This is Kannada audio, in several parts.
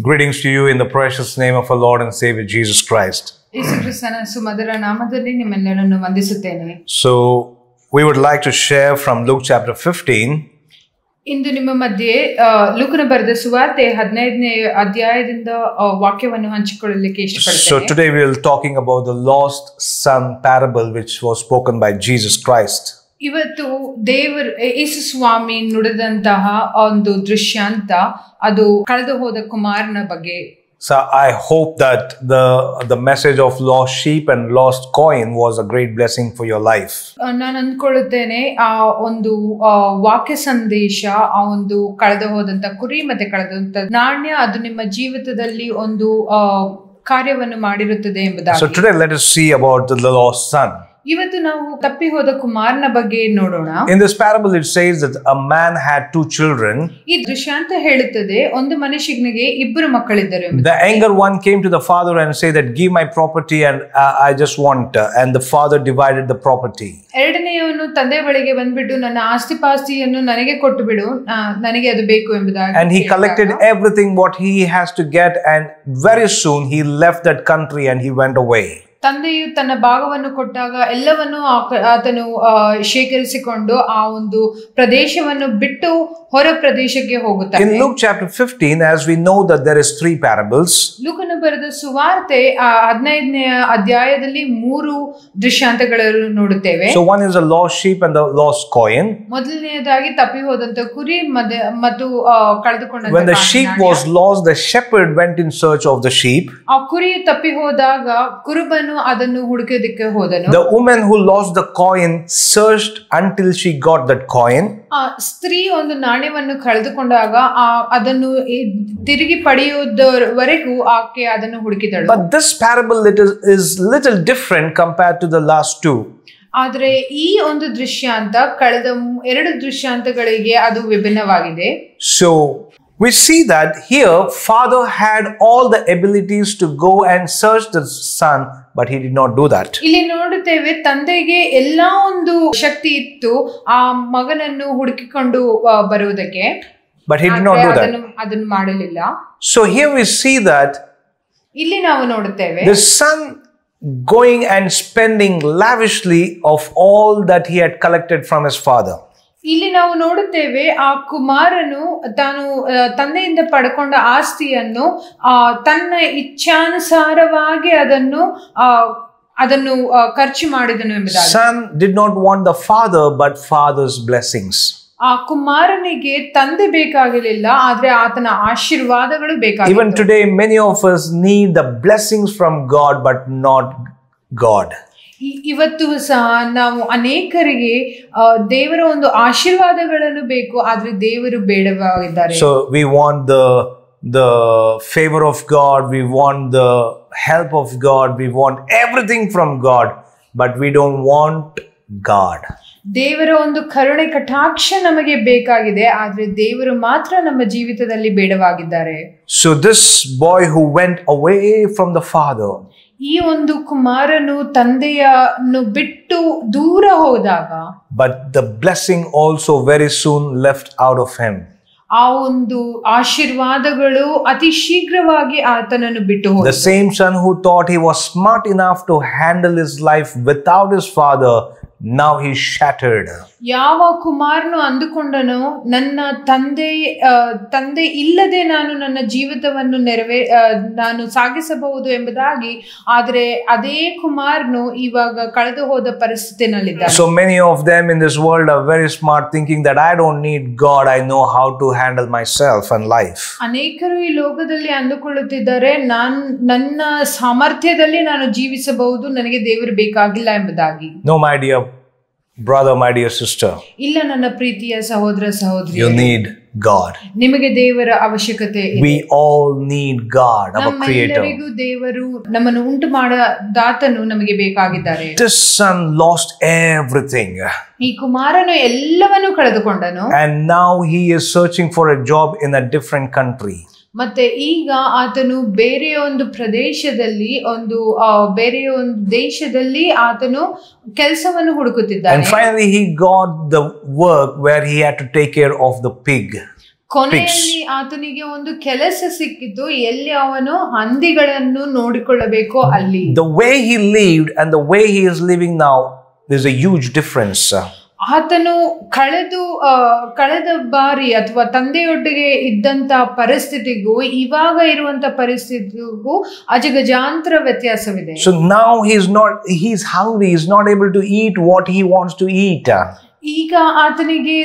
Greetings to you in the precious name of our Lord and Savior Jesus Christ. So, we would like to share from Luke chapter 15. ಇಂದು ನಿಮ್ಮ ಮಧ್ಯೆ ಲೂಕನ ಬರೆದ ಸುವಾರ್ತೆ 15ನೇ ಅಧ್ಯಾಯದಿಂದ ವಾಕ್ಯವನ್ನು ಹಂಚಿಕೊಳ್ಳಲಿಕ್ಕೆ ಇಷ್ಟಪಡ್ತೇನೆ. So today we will talking about the lost son parable which was spoken by Jesus Christ. ಇವತ್ತು ಯೇಸು ಸ್ವಾಮಿ ನುಡಿದಂತಹ ಒಂದು ದೃಶ್ಯಾಂತ ಅದು ಕಳೆದು ಹೋದ ಕುಮಾರನ ಬಗ್ಗೆ. So I hope that the message of lost sheep and lost coin was a great blessing for your life. ನಾನು ಅಂದ್ಕೊಳ್ಳುತ್ತೇನೆ ಆ ಒಂದು ವಾಕ್ಯ ಸಂದೇಶ ಆ ಒಂದು ಕಳೆದು ಹೋದಂತ ಕುರಿ ಮತ್ತೆ ಕಳೆದಂತ ನಾಣ್ಯ ಅದು ನಿಮ್ಮ ಜೀವಿತದಲ್ಲಿ ಒಂದು ಕಾರ್ಯವನ್ನು ಮಾಡಿರುತ್ತದೆ ಎಂಬುದಾಗಿ. So today let us see about the lost son. ಇವತ್ತು ನಾವು ತಪ್ಪಿ ಹೋದ ಕುಮಾರನ ಬಗ್ಗೆ ನೋಡೋಣ. In this parable it says that a man had two children. ಈ ದೃಶ್ಯಾಂತ ಹೇಳುತ್ತದೆ ಒಂದು ಮನುಷ್ಯನಿಗೆ ಇಬ್ಬರು ಮಕ್ಕಳಿದ್ದರು. The younger one came to the father and said that give my property and I just want and the father divided the property. ಎರಡನೆಯವನು ತಂದೆ ಬಳಿಗೆ ಬಂದ್ಬಿಟ್ಟು ನನ್ನ ಆಸ್ತಿಪಾಸ್ತಿಯನ್ನು ನನಗೆ ಕೊಟ್ಟು ಬಿಡು ನನಗೆ ಅದು ಬೇಕು ಎಂಬುದಾಗಿ. And he collected everything what he has to get and very soon he left that country and he went away. ತಂದೆಯು ತನ್ನ ಭಾಗವನ್ನು ಕೊಟ್ಟಾಗ ಎಲ್ಲವನ್ನು ಆತನು ಶೇಖರಿಸಿಕೊಂಡು ಆ ಒಂದು ಪ್ರದೇಶವನ್ನು ಬಿಟ್ಟು ಹೊರ ಪ್ರದೇಶಕ್ಕೆ ಹೋಗುತ್ತಾನೆ. In Luke chapter 15, as we know that there is three parables. ಲೂಕನು ಬರೆದ ಸುವಾರ್ತೆ 15ನೇ ಅಧ್ಯಾಯದಲ್ಲಿ 3 ದೃಶ್ಯಾಂತಗಳನ್ನು ನೋಡುತ್ತೇವೆ. So one is a lost sheep and the lost coin. ಮೊದಲನೆಯದಾಗಿ ತಪ್ಪಿ ಹೋದಂತ ಕುರಿ ಮತ್ತು ಕಳೆದುಕೊಂಡಂತ When the sheep was lost, the shepherd went in search of the sheep. ಆ ಕುರಿ ತಪ್ಪಿ ಹೋದಾಗ ಕುರುಬನು ಅದನ್ನು ಹುಡುಕೋದಕ್ಕೆ ಹೋದನು. The woman who lost the coin searched until she got that coin. ಸ್ತ್ರೀ ಒಂದು ನಾಣ್ಯವನ್ನು ಕಳೆದುಕೊಂಡಾಗ ಅದನ್ನು ತಿರುಗಿ ಪಡೆಯುವುದವರೆಗೂ ಆಕೆ ಅದನ್ನು ಹುಡುಕಿದಳು. But this parable is little different compared to the last two. ಆದರೆ ಈ ಒಂದು ದೃಶ್ಯಾಂತ ಕಳೆದ 2 ದೃಶ್ಯಾಂತಗಳಿಗೆ ಅದು ವಿಭಿನ್ನವಾಗಿದೆ. So we see that here father had all the abilities to go and search the son, but he did not do that. ಇಲ್ಲಿ ನೋಡುತ್ತೇವೆ ತಂದೆಗೆ ಎಲ್ಲಾ ಒಂದು ಶಕ್ತಿ ಇತ್ತು ಆ ಮಗನನ್ನು ಹುಡುಕಿಕೊಂಡು ಬರುವುದಕ್ಕೆ, but he did not do that. ಅದನ್ನು ಮಾಡಲಿಲ್ಲ. So here we see that ಇಲ್ಲಿ ನಾವು ನೋಡುತ್ತೇವೆ the son going and spending lavishly of all that he had collected from his father. ಇಲ್ಲಿ ನಾವು ನೋಡುತ್ತೇವೆ ಆ ಕುಮಾರನು ತಾನು ತಂದೆಯಿಂದ ಪಡ್ಕೊಂಡ ಆಸ್ತಿಯನ್ನು ತನ್ನ ಇಚ್ಛಾನುಸಾರವಾಗಿ ಅದನ್ನು ಖರ್ಚು ಮಾಡಿದನು ಎಂಬುದಾಗಿ. Son did not want the father but father's blessings. ಆ ಕುಮಾರನಿಗೆ ತಂದೆ ಬೇಕಾಗಲಿಲ್ಲ, ಆದ್ರೆ ಆತನ ಆಶೀರ್ವಾದಗಳು ಬೇಕಾಗಿತ್ತು. Even today many of us need the blessings from God but not God. ಇವತ್ತು ಸಹ ನಾವು ಅನೇಕರಿಗೆ ದೇವರ ಒಂದು ಆಶೀರ್ವಾದಗಳನ್ನು ಬೇಕು, ಆದ್ರೆ ದೇವರು ಬೇಡವಾಗಿದ್ದಾರೆ. So we want the favor of God, we want the help of God, we want everything from God, but we don't want God. ದೇವರ ಒಂದು ಕರುಣೆ ಕಟಾಕ್ಷ ನಮಗೆ ಬೇಕಾಗಿದೆ, ಆದ್ರೆ ದೇವರು ಮಾತ್ರ ನಮ್ಮ ಜೀವಿತದಲ್ಲಿ ಬೇಡವಾಗಿದ್ದಾರೆ. So this boy who went away from the father, ಈ ಒಂದು ಕುಮಾರನು ತಂದೆಯನ್ನು ಬಿಟ್ಟು ದೂರ ಹೋದಾಗ, but the blessing also very soon left out of him. ಆ ಒಂದು ಆಶೀರ್ವಾದಗಳು ಅತಿ ಶೀಘ್ರವಾಗಿ ಆತನನ್ನು ಬಿಟ್ಟು ಹೋದವು. The same son who thought he was smart enough to handle his life without his father, now he shattered. ಯಾವ ಕುಮಾರನು ಅಂದುಕೊಂಡನು ನನ್ನ ತಂದೆ ಇಲ್ಲದೆ ನಾನು ನನ್ನ ಜೀವಿತವನ್ನು ನಾನು ಸಾಗಿಸಬಹುದು ಎಂಬುದಾಗಿ, ಆದರೆ ಅದೇ ಕುಮಾರನು ಇವಾಗ ಕಳೆದು ಹೋದ ಪರಿಸ್ಥಿತಿನಲ್ಲಿದ್ದಾನೆ. So many of them in this world are very smart, thinking that I don't need God, I know how to handle myself and life. ಅನೇಕರು ಈ ಲೋಕದಲ್ಲಿ ಅಂದುಕೊಳ್ಳುತ್ತಿದ್ದಾರೆ ನನ್ನ ಸಾಮರ್ಥ್ಯದಲ್ಲಿ ನಾನು ಜೀವಿಸಬಹುದು, ನನಗೆ ದೇವರು ಬೇಕಾಗಿಲ್ಲ ಎಂಬುದಾಗಿ. No, my dear brother, my dear sister, ಇಲ್ಲ ನನ್ನ ಪ್ರೀತಿಯ ಸಹೋದರ ಸಹೋದರಿ, you need God. ನಿಮಗೆ ದೇವರ ಅವಶ್ಯಕತೆ ಇದೆ. We all need God, our creator. ನಮ್ಮೆಲ್ಲರಿಗೂ ದೇವರು ನಮ್ಮನ್ನು ಉಂಟು ಮಾಡದಾತನು ನಮಗೆ ಬೇಕಾಗಿದ್ದಾರೆ. This son lost everything. ಈ ಕುಮಾರನು ಎಲ್ಲವನ್ನು ಕಳೆದುಕೊಂಡನು. And now he is searching for a job in a different country. ಮತ್ತೆ ಈಗ ಆತನು ಬೇರೆ ಒಂದು ಪ್ರದೇಶದಲ್ಲಿ ಬೇರೆ ಒಂದು ದೇಶದಲ್ಲಿ ಆತನು ಕೆಲಸವನ್ನು ಹುಡುಕುತ್ತಿದ್ದಾನೆ. And finally he got the work where he had to take care of the pig. ಕೊನೆಯಲ್ಲಿ ಆತನಿಗೆ ಒಂದು ಕೆಲಸ ಸಿಕ್ಕಿತು, ಎಲ್ಲಿ ಅವನು ಹಂದಿಗಳನ್ನು ನೋಡಿಕೊಳ್ಳಬೇಕೋ ಅಲ್ಲಿ. The way he lived and the way he is living now, there's a huge difference. ಆತನು ಕಳೆದ ಬಾರಿ ಅಥವಾ ತಂದೆಯೊಟ್ಟಿಗೆ ಇದ್ದಂತ ಪರಿಸ್ಥಿತಿಗೂ ಇವಾಗ ಇರುವಂತ ಪರಿಸ್ಥಿತಿಗೂ ಅಜಗಜಾಂತರ ವ್ಯತ್ಯಾಸವಿದೆ. So now he's hungry, he's not able to eat what he wants to eat. ಈಗ ಆತನಿಗೆ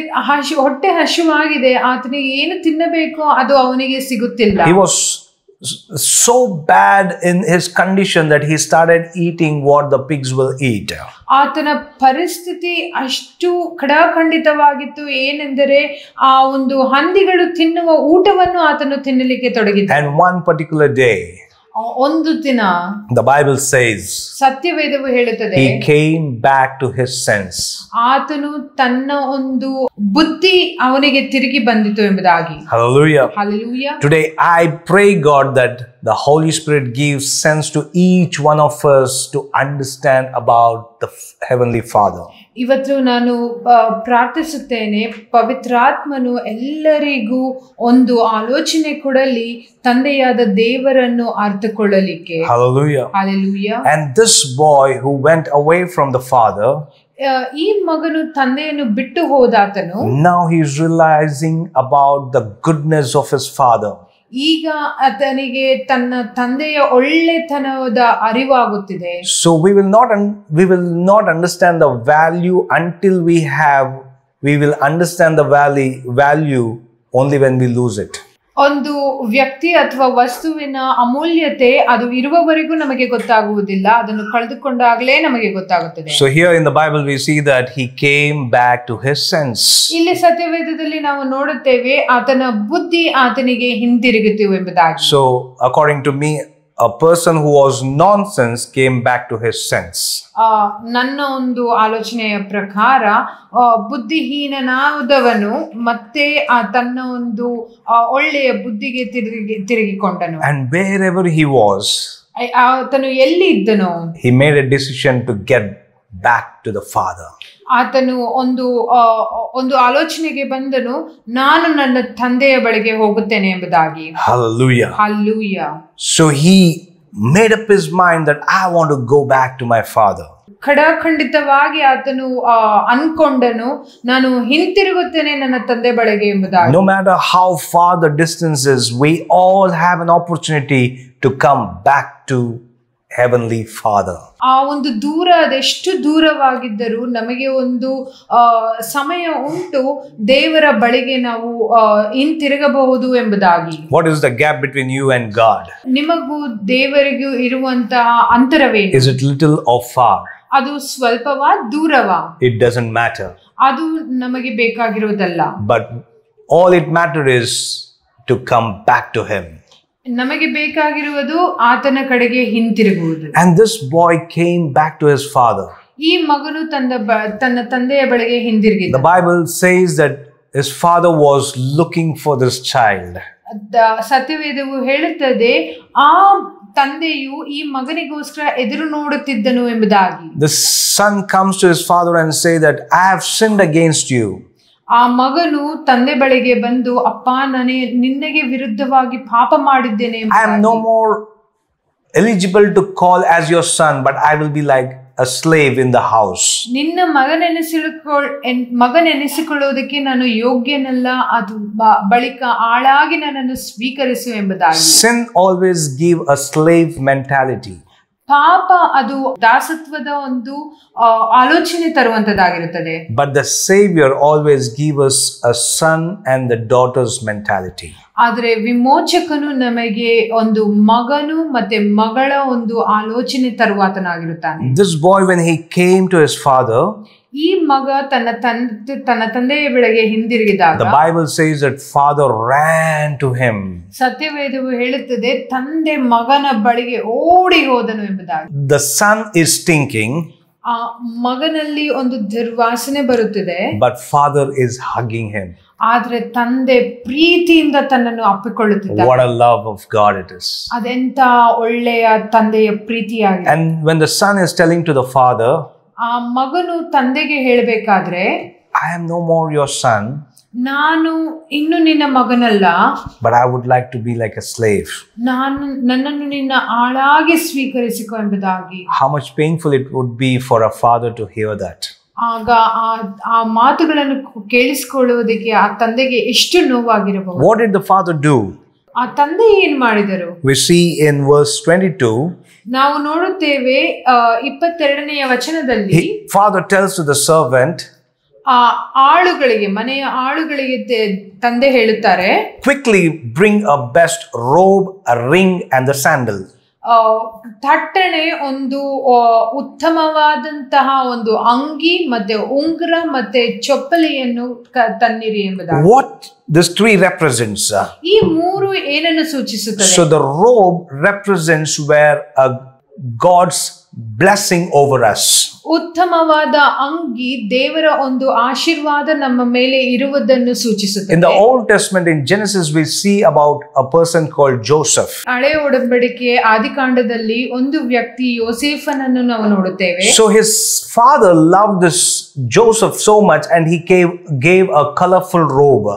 ಹೊಟ್ಟೆ ಹಸಿವಾಗಿದೆ, ಆತನಿಗೆ ಏನು ತಿನ್ನಬೇಕೋ ಅದು ಅವನಿಗೆ ಸಿಗುತ್ತಿಲ್ಲ. He was so bad in his condition that he started eating what the pigs will eat. ಆತನ ಪರಿಸ್ಥಿತಿ ಅಷ್ಟು ಖಡಾಖಂಡಿತವಾಗಿತ್ತು, ಏನೆಂದರೆ ಆ ಒಂದು ಹಂದಿಗಳು ತಿನ್ನುವ ಊಟವನ್ನು ಆತನು ತಿನ್ನಲಿಕ್ಕೆ ತೊಡಗಿದ. And one particular day, ಒಂದು ದಿನ, the Bible says, ಸತ್ಯವೇದವು ಹೇಳುತ್ತದೆ, he came back to his sense. ಆತನು ತನ್ನ ಒಂದು ಬುದ್ಧಿ ಅವನಿಗೆ ತಿರುಗಿ ಬಂದಿತು ಎಂಬುದಾಗಿ. Hallelujah. Hallelujah. Today I pray God that the Holy Spirit gives sense to each one of us to understand about the Heavenly Father. ಇವತ್ತು ನಾನು ಪ್ರಾರ್ಥಿಸುತ್ತೇನೆ, ಪವಿತ್ರಾತ್ಮನು ಎಲ್ಲರಿಗೂ ಒಂದು ಆಲೋಚನೆ ಕೊಡಲಿ, ತಂದೆಯಾದ ದೇವರನ್ನು ಅರ್ಥಕೊಳ್ಳಲಿಕ್ಕೆ. Hallelujah. Hallelujah. And this boy who went away from the father, ಈ ಮಗನು ತಂದೆಯನ್ನು ಬಿಟ್ಟು ಹೋದಾತನು, now he is realizing about the goodness of his father. ಈಗ ಆತನಿಗೆ ತನ್ನ ತಂದೆಯ ಒಳ್ಳೆತನದ ಅರಿವಾಗುತ್ತಿದೆ. So we will not understand the value until we will understand the value only when we lose it. ಒಂದು ವ್ಯಕ್ತಿ ಅಥವಾ ವಸ್ತುವಿನ ಅಮೂಲ್ಯತೆ ಅದು ಇರುವವರೆಗೂ ನಮಗೆ ಗೊತ್ತಾಗುವುದಿಲ್ಲ, ಅದನ್ನು ಕಳೆದುಕೊಂಡಾಗಲೇ ನಮಗೆ ಗೊತ್ತಾಗುತ್ತದೆ. So here in the Bible we see that he came back to his sense. ಇಲ್ಲಿ ಸತ್ಯವೇದದಲ್ಲಿ ನಾವು ನೋಡುತ್ತೇವೆ, ಆತನ ಬುದ್ಧಿ ಆತನಿಗೆ ಹಿಂತಿರುಗಿತು ಎಂಬುದಾಗಿ. So according to me, a person who was nonsense came back to his sense. ನನ್ನ ಒಂದು ಆಲೋಚನೆಯ ಪ್ರಕಾರ ಬುದ್ಧಿಹೀನನಾದವನು ಮತ್ತೆ ತನ್ನ ಒಂದು ಒಳ್ಳೆಯ ಬುದ್ಧಿಗೆ ತಿರುಗಿಕೊಂಡನು. And wherever he was, ಆತನು ಎಲ್ಲಿ ಇದ್ದನೋ, he made a decision to get back to the Father. ಆತನು ಒಂದು ಆಲೋಚನೆಗೆ ಬಂದನು, ನಾನು ನನ್ನ ತಂದೆಯ ಬಳಿಗೆ ಹೋಗುತ್ತೇನೆ ಎಂಬುದಾಗಿ. Hallelujah. Hallelujah. So he made up his mind that I want to go back to my father. ಖಡಾಖಂಡಿತವಾಗಿ ಆತನು ಅನ್ಕೊಂಡನು, ನಾನು ಹಿಂತಿರುಗುತ್ತೇನೆ ನನ್ನ ತಂದೆ ಬಳಿಗೆ ಎಂಬುದಾಗಿ. No matter how far the distance is, we all have an opportunity to come back to Heavenly Father. ಆ ಒಂದು ದೂರ ಅದೆಷ್ಟು ದೂರವಾಗಿದ್ದರೂ ನಮಗೆ ಒಂದು ಸಮಯ ಉಂಟು, ದೇವರ ಬಳಿಗೆ ನಾವು ಹಿಂತಿರುಗಬಹುದು ಎಂಬುದಾಗಿ. What is the gap between you and God? ನಿಮಗೂ ದೇವರಿಗೂ ಇರುವಂತಹ ಅಂತರವೇನು? Is it little or far? ಅದು ಸ್ವಲ್ಪವಾ ದೂರವಾ? It doesn't matter. ಅದು ನಮಗೆ ಬೇಕಾಗಿರುವುದಲ್ಲ. But all it matters is to come back to Him. ನಮಗೆ ಬೇಕಾಗಿರುವುದು ಆತನ ಕಡೆಗೆ ಹಿಂತಿರುಗುವುದು. And this boy came back to his father. ಈ ಮಗನು ತನ್ನ ತಂದೆಯ ಬಳಿಗೆ ಹಿಂದಿರುಗಿದ. The Bible says that his father was looking for this child. ಸತ್ಯವೇದವು ಹೇಳುತ್ತದೆ, ಆ ತಂದೆಯು ಈ ಮಗನಿಗೋಸ್ಕರ ಎದುರು ನೋಡುತ್ತಿದ್ದನು ಎಂಬುದಾಗಿ. The son comes to his father and say that I have sinned against you. ಆ ಮಗನು ತಂದೆ ಬಳಿಗೆ ಬಂದು, ಅಪ್ಪ ನಿನಗೆ ವಿರುದ್ಧವಾಗಿ ಪಾಪ ಮಾಡಿದ್ದೇನೆ. I am no more eligible to call as your son, but I will be like a slave in the house. ನಿನ್ನ ಮಗನೆನಿಸಿಕೊಳ್ಳುವುದಕ್ಕೆ ನಾನು ಯೋಗ್ಯನಲ್ಲ, ಅದು ಬಳಿಕ ಆಳಾಗಿ ನನ್ನನ್ನು ಸ್ವೀಕರಿಸು ಎಂಬುದಾಗಿ. Sin always give a slave mentality. ಪಾಪ ಅದು ದಾಸತ್ವದ ಒಂದು ಆಲೋಚನೆ ತರುವಂತದ್ದಾಗಿರುತ್ತದೆ. But the Savior always give us a son and the daughter's mentality. ಆದರೆ ವಿಮೋಚಕನು ನಮಗೆ ಒಂದು ಮಗನು ಮತ್ತೆ ಮಗಳ ಒಂದು ಆಲೋಚನೆ ತರುವಾತನಾಗಿರುತ್ತಾನೆ. This boy, when he came to his father, ಈ ಮಗ ತನ್ನ ತಂದೆಯ ಬಳಿಗೆ ಹಿಂದಿರುಗಿದಾಗ, the Bible says that father ran to him. ಸತ್ಯವೇದವು ಹೇಳುತ್ತದೆ, ತಂದೆ ಮಗನ ಬಳಿಗೆ ಓಡಿ ಹೋದನು ಎಂಬುದಾಗಿ. The son is stinking, ಆ ಮಗನಲ್ಲಿ ಒಂದು ದುರ್ವಾಸನೆ ಬರುತ್ತದೆ, but father is hugging him. ಆದ್ರೆ ತಂದೆ ಪ್ರೀತಿಯಿಂದ ತನ್ನನ್ನು ಅಪ್ಪಿಕೊಳ್ಳುತ್ತಿದ್ದಾನೆ. What a love of God it is. ಅದೆಂತ ಒಳ್ಳೆಯ ತಂದೆಯ ಪ್ರೀತಿಯಾಗಿದೆ. And when the son is telling to the father, ಆ ಮಗನು ತಂದೆಗೆ ಹೇಳಬೇಕಾದ್ರೆ, I I am no more your son, ನಾನು ಇನ್ನು ನಿನ್ನ ಮಗನಲ್ಲ, but I would like to be like a slave. ನನ್ನನ್ನು ನಿನ್ನ ಆಳಾಗಿ ಸ್ವೀಕರಿಸಿಕೊ ಎಂಬುದಾಗಿ. How much painful it would be for a father to hear that. ಆಗ ಆ ಮಾತುಗಳನ್ನು ಕೇಳಿಸಿಕೊಳ್ಳುವುದಕ್ಕೆ ಆ ತಂದೆಗೆ ಎಷ್ಟು ನೋವಾಗಿರಬಹುದು. What did the father do? ಆ ತಂದೆ ಏನ್ ಮಾಡಿದರು? We see in verse 22. ನಾವು ನೋಡುತ್ತೇವೆ 22ನೇ ವಚನದಲ್ಲಿ Father tells to the servant, ಆ ಆಳುಗಳಿಗೆ, ಮನೆಯ ಆಳುಗಳಿಗೆ ತಂದೆ ಹೇಳುತ್ತಾರೆ, quickly bring a best robe, a ring and the sandal. ಥಟ್ಟನೆ ಒಂದು ಉತ್ತಮವಾದಂತಹ ಒಂದು ಅಂಗಿ ಮತ್ತೆ ಉಂಗುರ ಮತ್ತೆ ಚಪ್ಪಲಿಯನ್ನು ತನ್ನಿರಿ ಎಂಬುದಾಗಿ. What this tree represents? ಈ ಮೂರು ಏನನ್ನು ಸೂಚಿಸುತ್ತದೆ? So the robe represents where God's blessing over us. ಉತ್ತಮವಾದ ಅಂಗಿ ದೇವರ ಒಂದು ಆಶೀರ್ವಾದ ನಮ್ಮ ಮೇಲೆ ಇರುವುದನ್ನು ಸೂಚಿಸುತ್ತದೆ. In the Old Testament, in Genesis, we see about a person called Joseph. ಹಳೆಯ ಒಡಂಬಡಿಕೆ ಆದಿಕಾಂಡದಲ್ಲಿ ಒಂದು ವ್ಯಕ್ತಿ ಯೋಸೇಫನನ್ನು ನಾವು ನೋಡುತ್ತೇವೆ. So his father loved this Joseph so much, and he gave a colorful robe.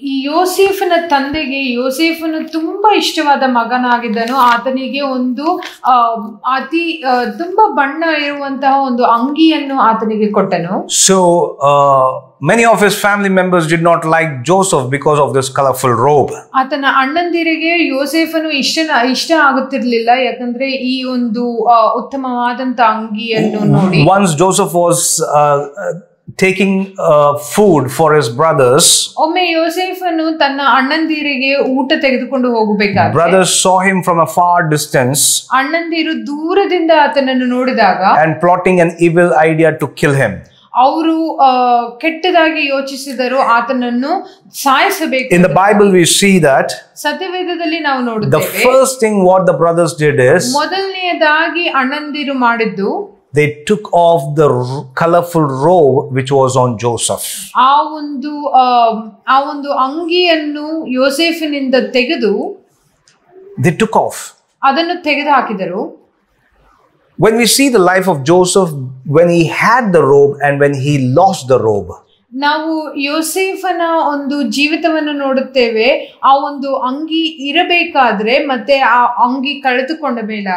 ಈ ಯೋಸೇಫನ ತಂದೆಗೆ ಯೋಸೇಫನು ತುಂಬಾ ಇಷ್ಟವಾದ ಮಗನಾಗಿದ್ದನು. ಆತನಿಗೆ ಒಂದು ಅತಿ ತುಂಬಾ ಬಣ್ಣ ಇರುವಂತಹ ಒಂದು ಅಂಗಿಯನ್ನು ಆತನಿಗೆ ಕೊಟ್ಟನು. So many of his family members did not like Joseph because of this colorful robe. ಆತನ ಅಣ್ಣಂದಿರಿಗೆ ಯೋಸೇಫನು ಇಷ್ಟ ಆಗುತ್ತಿರಲಿಲ್ಲ, ಯಾಕಂದ್ರೆ ಈ ಒಂದು ಉತ್ತಮವಾದಂತ ಅಂಗಿಯನ್ನು ನೋಡಿ. Once Joseph was taking food for his brothers. ಒಮ್ಮೆ ಯೋಸೇಫನು ತನ್ನ ಅಣ್ಣಂದಿರಿಗೆ ಊಟ ತೆಗೆದುಕೊಂಡು ಹೋಗಬೇಕಾದ್ರೆ brothers saw him from a far distance. ಅಣ್ಣಂದಿರು ದೂರದಿಂದ ಆತನನ್ನು ನೋಡಿದಾಗ and plotting an evil idea to kill him. ಅವರು ಕೆಟ್ಟದಾಗಿ ಯೋಚಿಸಿದರು, ಆತನನ್ನು ಸಾಯಿಸಬೇಕು. In the Bible we see that ಸತ್ಯವೇದದಲ್ಲಿ ನಾವು ನೋಡುತ್ತೇವೆ, the first thing what the brothers did is ಮೊದಲನೆಯದಾಗಿ ಅಣ್ಣಂದಿರು ಮಾಡಿದ್ದು, they took off the colorful robe which was on Joseph. ಆ ಒಂದು ಅಂಗಿಯನ್ನು ಯೋಸೇಫನಿಂದ ತೆಗೆದು they took off. ಅದನ್ನು ತೆಗೆದು ಹಾಕಿದರು. When we see the life of Joseph, when he had the robe and when he lost the robe, ನಾವು ಯೋಸೇಫನ ಒಂದು ಜೀವಿತವನ್ನು ನೋಡುತ್ತೇವೆ. ಆ ಒಂದು ಅಂಗಿ ಇರಬೇಕಾದ್ರೆ ಮತ್ತೆ ಆ ಅಂಗಿ ಕಳೆದುಕೊಂಡ ಮೇಲೆ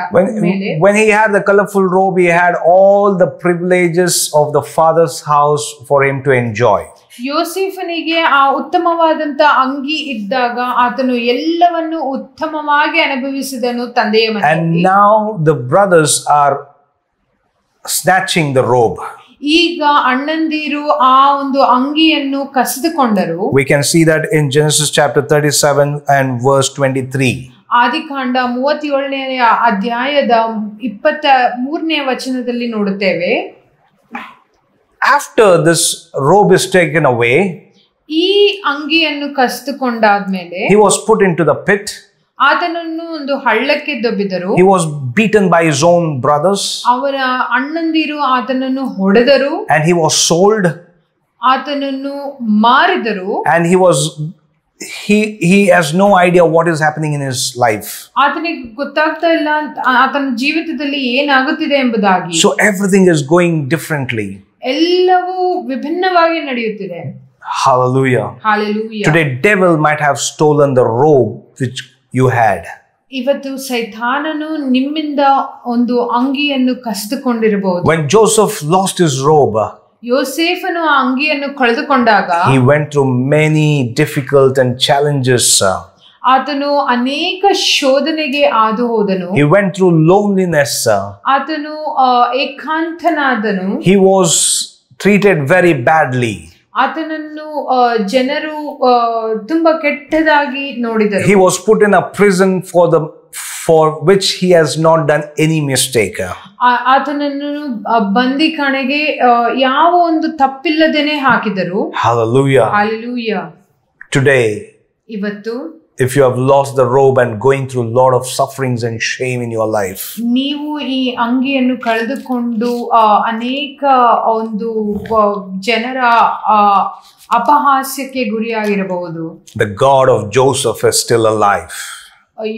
when he had the colorful robe, he had all the privileges of the father's house for him to enjoy. ಯೋಸೇಫನಿಗೆ ಆ ಉತ್ತಮವಾದಂತ ಅಂಗಿ ಇದ್ದಾಗ ಆತನು ಎಲ್ಲವನ್ನು ಉತ್ತಮವಾಗಿ ಅನುಭವಿಸಿದನು ತಂದೆಯ ಮನೆಯಲ್ಲಿ. And now the brothers are snatching the robe. ಈಗ ಅಣ್ಣಂದಿರು ಆ ಒಂದು ಅಂಗಿಯನ್ನು ಕಸಿದುಕೊಂಡರು. We can see that in Genesis chapter 37 and verse 23. ಆದಿಕಾಂಡ 37ನೇ ಅಧ್ಯಾಯದ 23ನೇ ವಚನದಲ್ಲಿ ನೋಡುತ್ತೇವೆ. After this robe is taken away, ಈ ಅಂಗಿಯನ್ನು ಕಸಿದುಕೊಂಡಾದ್ಮೇಲೆ he was put into the pit. ಆತನನ್ನು ಒಂದು ಹಳ್ಳಕ್ಕೆ ದೊಬ್ಬಿದರು. He was beaten by his own brothers. ಅವರ ಅಣ್ಣಂದಿರು ಆತನನ್ನು ಹೊಡೆದರು. And he was sold. ಆತನನ್ನು ಮಾರಿದರು. And he has no idea what is happening in his life. ಆತನಿಗೆ ಗೊತ್ತಾಗ್ತಾ ಇಲ್ಲ ಆತನ ಜೀವಿತದಲ್ಲಿ ಏನಾಗುತ್ತಿದೆ ಎಂಬುದಾಗಿ. So everything is going differently. ಎಲ್ಲವೂ ವಿಭಿನ್ನವಾಗಿ ನಡೆಯುತ್ತಿದೆ. Hallelujah. Hallelujah. Today devil might have stolen the robe which you had. ಇವತ್ತು ಸೈತಾನನು ನಿಮ್ಮಿಂದ ಒಂದು ಅಂಗಿಯನ್ನು ಕಸಿದುಕೊಂಡಿರಬಹುದು. When Joseph lost his robe, ಯೋಸೇಫನು ಆ ಅಂಗಿಯನ್ನು ಕಳೆದುಕೊಂಡಾಗ he went through many difficult and challenges. ಆತನು ಅನೇಕ ಶೋಧನೆಗೆ ಹಾದು ಹೋದನು. He went through loneliness. ಆತನು ಏಕಾಂತನಾದನು. He was treated very badly. ಆತನನ್ನು ಜನರು ತುಂಬಾ ಕೆಟ್ಟದಾಗಿ ನೋಡಿದರು. He was put in a prison for which he has not done any mistake. ಆತನನ್ನು ಬಂದಿಖಾನೆಗೆ ಯಾವ ಒಂದು ತಪ್ಪಿಲ್ಲದೇನೆ ಹಾಕಿದರು. Hallelujah. Hallelujah. Today, ಇವತ್ತು if you have lost the robe and going through a lot of sufferings and shame in your life, ನೀವು ಈ ಅಂಗಿಯನ್ನು ಕಳೆದುಕೊಂಡು ಅನೇಕ ಒಂದು ಜನರ ಅಪಹಾಸ್ಯಕ್ಕೆ ಗುರಿಯಾಗಿರಬಹುದು. the God of Joseph is still alive.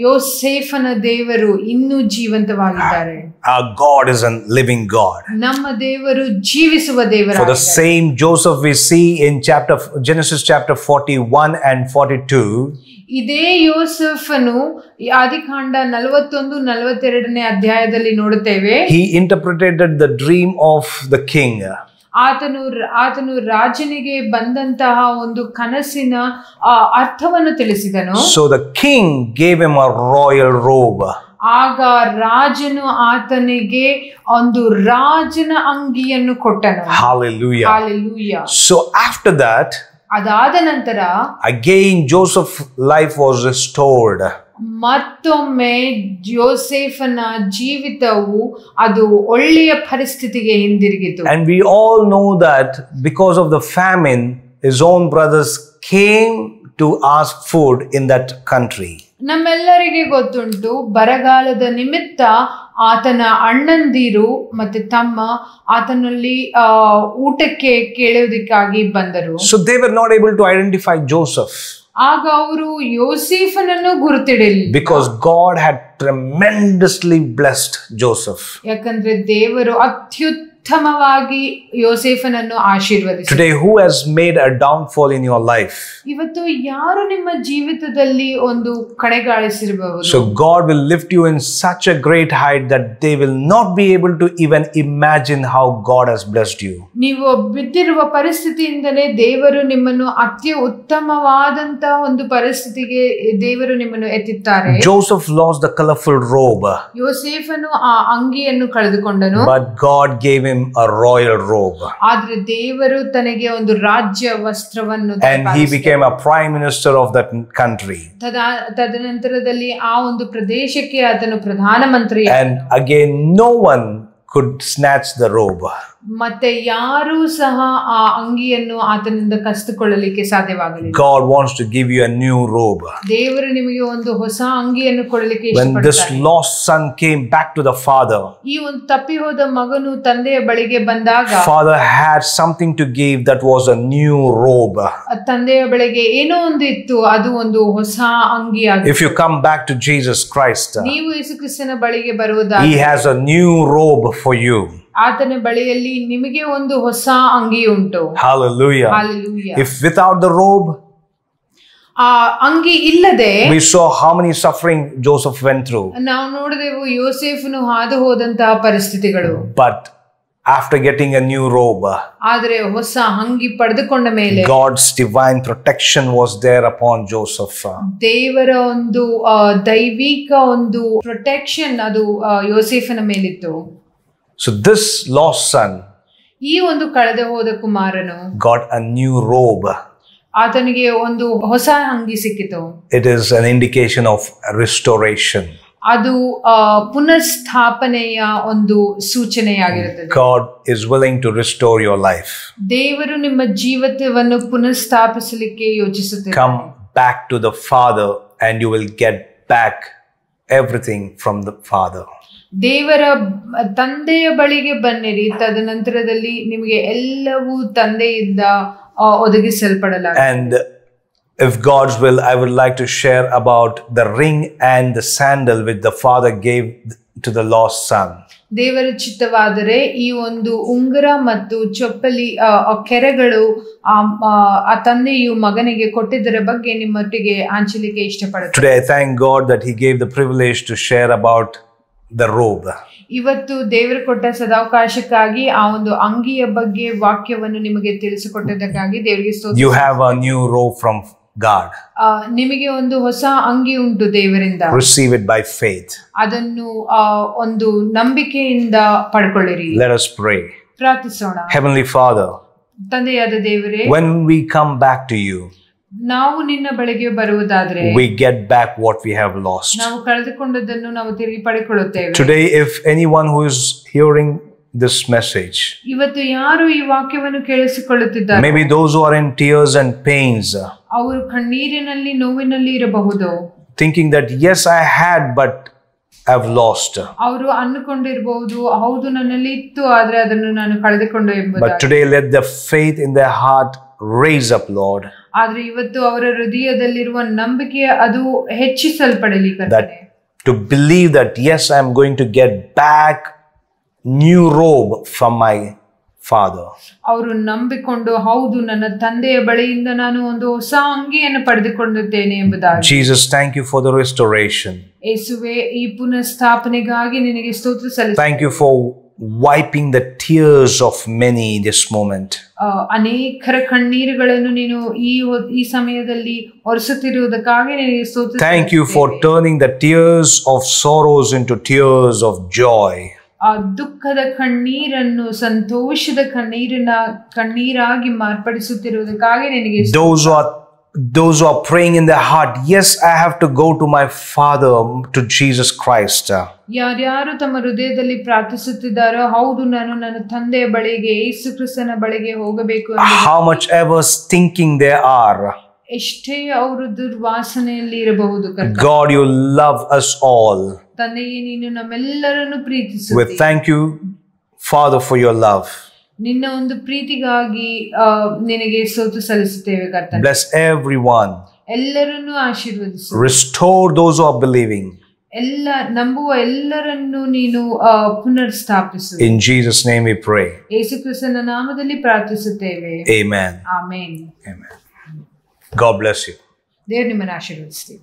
ಯೋಸೇಫನ ದೇವರು ಇನ್ನೂ ಜೀವಂತವಾಗಿದ್ದಾರೆ. Our God is a living God. ನಮ್ಮ ದೇವರು ಜೀವಿಸುವ For the ದೇವರಾಗಿದ್ದಾನೆ. same Joseph we see in Genesis chapter 41 and 42. ಇದೇ ಯೋಸೇಫನು ಆದಿಕಾಂಡ 41-42 ಅಧ್ಯಾಯದಲ್ಲಿ ನೋಡುತ್ತೇವೆ. He interpreted the dream of the king. ಆತನು ರಾಜನಿಗೆ ಬಂದಂತಹ ಒಂದು ಕನಸಿನ ಅರ್ಥವನ್ನು ತಿಳಿಸಿದನು. So the king gave him a royal robe. ಆಗ ರಾಜನು ಆತನಿಗೆ ಒಂದು ರಾಜನ ಅಂಗಿಯನ್ನು ಕೊಟ್ಟನು. Hallelujah. Hallelujah. So after that, ಅದಾದ ನಂತರ again Joseph's life was restored. ಮತ್ತೊಮ್ಮೆ ಯೋಸೇಫನ ಜೀವಿತವು ಅದು ಒಳ್ಳೆಯ ಪರಿಸ್ಥಿತಿಗೆ ಹಿಂದಿರುಗಿತು. And we all know that because of the famine, his own brothers came to ask food in that country. ನಮ್ಮೆಲ್ಲರಿಗೆ ಗೊತ್ತುಂಟು, ಬರಗಾಲದ ನಿಮಿತ್ತ ಆತನ ಅಣ್ಣಂದಿರು ಮತ್ತೆ ತಮ್ಮ ಆತನಲ್ಲಿ ಊಟಕ್ಕೆ ಕೇಳುವುದಕ್ಕಾಗಿ ಬಂದರು. So they were not able to identify Joseph. ಆಗ ಅವರು ಯೋಸೇಫನನ್ನು ಗುರುತಿಡಲಿಲ್ಲ. Because God had tremendously blessed Joseph. ಯಾಕಂದ್ರೆ ದೇವರು ಅತ್ಯುತ್ತಮವಾಗಿ ಯೋಸೇಫನನ್ನು ಆಶೀರ್ವದಿಸಿದರು. Today, who has made a downfall in your life? ಇವತ್ತು ಯಾರು ನಿಮ್ಮ ಜೀವಿತದಲ್ಲಿ ಒಂದು ಕಡೆಗಾಣಿಸಿರಬಹುದು. So God will lift you in such a great height that they will not be able to even imagine how God has blessed you. ನೀವು ಬಿದ್ದಿರುವ ಪರಿಸ್ಥಿತಿಯಿಂದಲೇ ದೇವರು ನಿಮ್ಮನ್ನು ಉತ್ತಮವಾದಂತಹ ಒಂದು ಪರಿಸ್ಥಿತಿಗೆ ದೇವರು ನಿಮ್ಮನ್ನು ಎತ್ತಿದ್ದಾರೆ. Joseph lost the colorful robe. ಯೋಸೇಫನು ಆ ಅಂಗಿಯನ್ನು ಕಳೆದುಕೊಂಡನು. But God gave him a royal robe. ಆದ್ರೆ ದೇವರು ತನಗೆ ಒಂದು ರಾಜ್ಯ ವಸ್ತ್ರವನ್ನು And he became a prime minister of that country. ತದನಂತರದಲ್ಲಿ ಆ ಒಂದು ಪ್ರದೇಶಕ್ಕೆ ಆತನು ಪ್ರಧಾನಮಂತ್ರಿ. And again no one could snatch the robe. ಮತ್ತೆ ಯಾರೂ ಸಹ ಆ ಅಂಗಿಯನ್ನು ಆತನಿಂದ ಕಸಿದುಕೊಳ್ಳಲಿಕ್ಕೆ ಸಾಧ್ಯವಾಗಲಿಲ್ಲ. God wants to give you a new robe. ದೇವರು ನಿಮಗೆ ಒಂದು ಹೊಸ ಅಂಗಿಯನ್ನು ಕೊಡಲಿಕ್ಕೆ When this ಇಷ್ಟಪಡುತ್ತಾರೆ. lost son came back to the father, ಈ ಒಂದು ತಪ್ಪಿ ಹೋದ ಮಗನು ತಂದೆಯ ಬಳಿಗೆ ಬಂದಾಗ father had something to give that was a new robe. ತಂದೆಯ ಬಳಿಗೆ ಏನೋ ಒಂದು ಇತ್ತು, ಅದು ಒಂದು ಹೊಸ ಅಂಗಿ ಆಗಿತ್ತು. If you come back to Jesus Christ, ನೀವು ಯೇಸು ಕ್ರಿಸ್ತನ ಬಳಿಗೆ ಬರುವುದಾದರೆ he has a new robe for you. ಆತನ ಬಳಿಯಲ್ಲಿ ನಿಮಗೆ ಒಂದು ಹೊಸ ಅಂಗಿ ಉಂಟು. Hallelujah. Hallelujah. If without the robe, ಆ ಅಂಗಿ ಇಲ್ಲದೆ we saw how many suffering Joseph went through. ನಾವು ನೋಡಿದೆವು ಯೋಸೇಫನು ಹಾದು ಹೋದಂತಹ ಪರಿಸ್ಥಿತಿಗಳು. But after getting a new robe, ಆದರೆ ಹೊಸ ಅಂಗಿ ಪಡೆದುಕೊಂಡ ಮೇಲೆ God's divine protection was there upon Joseph. ದೇವರ ಒಂದು ದೈವಿಕ ಒಂದು ಪ್ರೊಟೆಕ್ಷನ್ ಅದು ಯೋಸೇಫನ ಮೇಲಿತ್ತು. So this lost son ಈ ಒಂದು ಕಳೆದು ಹೋದ ಕುಮಾರನು got a new robe. ಆತನಿಗೆ ಒಂದು ಹೊಸ ಅಂಗಿ ಸಿಕ್ಕಿತು. It is an indication of restoration. ಅದು ಪುನಃಸ್ಥಾಪನೆಯ ಒಂದು ಸೂಚನೆಯಾಗಿರುತ್ತದೆ. God is willing to restore your life. ದೇವರು ನಿಮ್ಮ ಜೀವಿತವನ್ನು ಪುನಃಸ್ಥಾಪಿಸಲಿಕ್ಕೆ ಯೋಚಿಸುತ್ತಾರೆ. Come back to the Father and you will get back everything from the Father. ದೇವರ ತಂದೆಯ ಬಳಿಗೆ ಬನ್ನಿರಿ, ತದನಂತರದಲ್ಲಿ ನಿಮಗೆ ಎಲ್ಲವೂ ತಂದೆಯಿಂದ ಒದಗಿಸಲ್ಪಡಲಾಗಿದೆ. And if God's will, I would like to share about the ring and the sandal which the father gave to the lost son. ದೇವರ ಚಿತ್ತವಾದರೆ ಈ ಒಂದು ಉಂಗುರ ಮತ್ತು ಚಪ್ಪಲಿ ಕೆರೆಗಳು ಆ ತಂದೆಯು ಮಗನಿಗೆ ಕೊಟ್ಟಿದ್ದರ ಬಗ್ಗೆ ನಿಮ್ಮೊಟ್ಟಿಗೆ ಹಂಚಲಿಕ್ಕೆ ಇಷ್ಟಪಡುತ್ತೇನೆ. Today I thank God that he gave the privilege to share about the robe. ಇವತ್ತು ದೇವರು ಕೊಟ್ಟ ಸದಾವಕಾಶಕ್ಕಾಗಿ ಆ ಒಂದು ಅಂಗಿಯ ಬಗ್ಗೆ ವಾಕ್ಯವನ್ನು ನಿಮಗೆ ತಿಳಿಸಿಕೊಟ್ಟದಕ್ಕಾಗಿ ದೇವರಿಗೆ ಸ್ತೋತ್ರ. You have a new robe from God. ನಿಮಗೆ ಒಂದು ಹೊಸ ಅಂಗಿ ಉಂಟು ದೇವರಿಂದ. Receive it by faith. ಅದನ್ನು ಒಂದು ನಂಬಿಕೆಯಿಂದ ಪಡ್ಕೊಳ್ಳಿರಿ. Let us pray. ಪ್ರಾರ್ಥಿಸೋಣ. Heavenly Father, ತಂದೆಯಾದ ದೇವರೇ, when we come back to you, ನಾವು ನಿನ್ನ ಬಳಿಗೆ ಬರುವುದಾದ್ರೆ we get back what we have lost. ನಾವು ಕಳೆದುಕೊಂಡದ್ದನ್ನು ನಾವು ತಿರುಗಿ ಪಡೆದುಕೊಳ್ಳುತ್ತೇವೆ. Today, if anyone who is hearing this message, ಇವತ್ತು ಯಾರು ಈ ವಾಕ್ಯವನ್ನು ಕೇಳಿಸಿಕೊಳ್ಳುತ್ತಿದ್ದಾರೆ, maybe those who are in tears and pains, ಅವರು ಕಣ್ಣೀರಿನಲ್ಲಿ ನೋವಿನಲ್ಲಿ ಇರಬಹುದು, thinking that yes I had but I've lost. ಅವರು ಅಂದುಕೊಂಡಿರಬಹುದು, ಹೌದು ನನ್ನಲ್ಲಿ ಇತ್ತು ಆದ್ರೆ ಅದನ್ನು ನಾನು ಕಳೆದುಕೊಂಡು ಎಂಬುದಾಗಿ. But today let the faith in their heart raise up, Lord. ಆದ್ರೆ ಇವತ್ತು ಅವರ ಹೃದಯದಲ್ಲಿರುವ ನಂಬಿಕೆ ಅದು ಹೆಚ್ಚಿಸಲ್ಪಡಲಿ ಕರ್ತನೇ. That to believe that, yes, I am going to get back new robe from my Father. ಅವರು ನಂಬಿಕೊಂಡು ಹೌದು ನನ್ನ ತಂದೆಯ ಬಳಿಯಿಂದ ನಾನು ಒಂದು ಹೊಸ ಅಂಗಿಯನ್ನು ಪಡೆದುಕೊಂಡಿದ್ದೇನೆ ಎಂಬುದಾಗಿ. Jesus, thank you for the restoration. ಯೇಸುವೇ ಈ ಪುನಃಸ್ಥಾಪನೆಗಾಗಿ ನಿನಗೆ ಸ್ತೋತ್ರ ಸಲ್ಲಿಸುತ್ತೇನೆ. Thank you for wiping the tears of many this moment. ಅನೇಕರ ಕಣ್ಣೀರುಗಳನ್ನು ನೀನು ಈ ಸಮಯದಲ್ಲಿ ಒರೆಸುತ್ತಿರುವುದಕ್ಕಾಗಿ ನಿನಗೆ ಸ್ತೋತ್ರ. Thank you for turning the tears of sorrows into tears of joy. ಆ ದುಃಖದ ಕಣ್ಣೀರನ್ನು ಸಂತೋಷದ ಕಣ್ಣೀರಾಗಿ ಮಾರ್ಪಡಿಸುತ್ತಿರುವುದಕ್ಕಾಗಿ ನಿನಗೆ. Those who are praying in their heart, yes, I have to go to my Father, to Jesus Christ. ಯಾರ್ಯಾರು ತಮ್ಮ ಹೃದಯದಲ್ಲಿ ಪ್ರಾರ್ಥಿಸುತ್ತಿದ್ದಾರೋ, ಹೌದು ನಾನು ನನ್ನ ತಂದೆಯ ಬಳಿಗೆ, ಯೇಸು ಕ್ರಿಸ್ತನ ಬಳಿಗೆ ಹೋಗಬೇಕು. How much ever stinking they are, ಎಷ್ಟೇ ಅವರು ದುರ್ವಾಸನೆಯಲ್ಲಿ ಇರಬಹುದು, God, you love us all. ತಂದೆಯೇ ನೀನು ನಮ್ಮೆಲ್ಲರನ್ನು ಪ್ರೀತಿಸುತ್ತೀ. We thank you, Father, for your love. ನಿನ್ನ ಒಂದು ಪ್ರೀತಿಗಾಗಿ ನಿನಗೆ ಸ್ತೋತ್ರ ಸಲ್ಲಿಸುತ್ತೇವೆ ಕರ್ತನೇ. Bless everyone. ಎಲ್ಲರನ್ನು ಆಶೀರ್ವದಿಸು. Restore those who are believing. ನಂಬುವ ಎಲ್ಲರನ್ನು ನೀನು ಪುನರ್ಸ್ಥಾಪಿಸು. In Jesus' name we pray. ಯೇಸು ಕ್ರಿಸ್ತನ ನಾಮದಲ್ಲಿ ಪ್ರಾರ್ಥಿಸುತ್ತೇವೆ. Amen. Amen. Amen. God bless you. ದೇವರು ನಿಮ್ಮನ್ನು ಆಶೀರ್ವದಿಸಲಿ.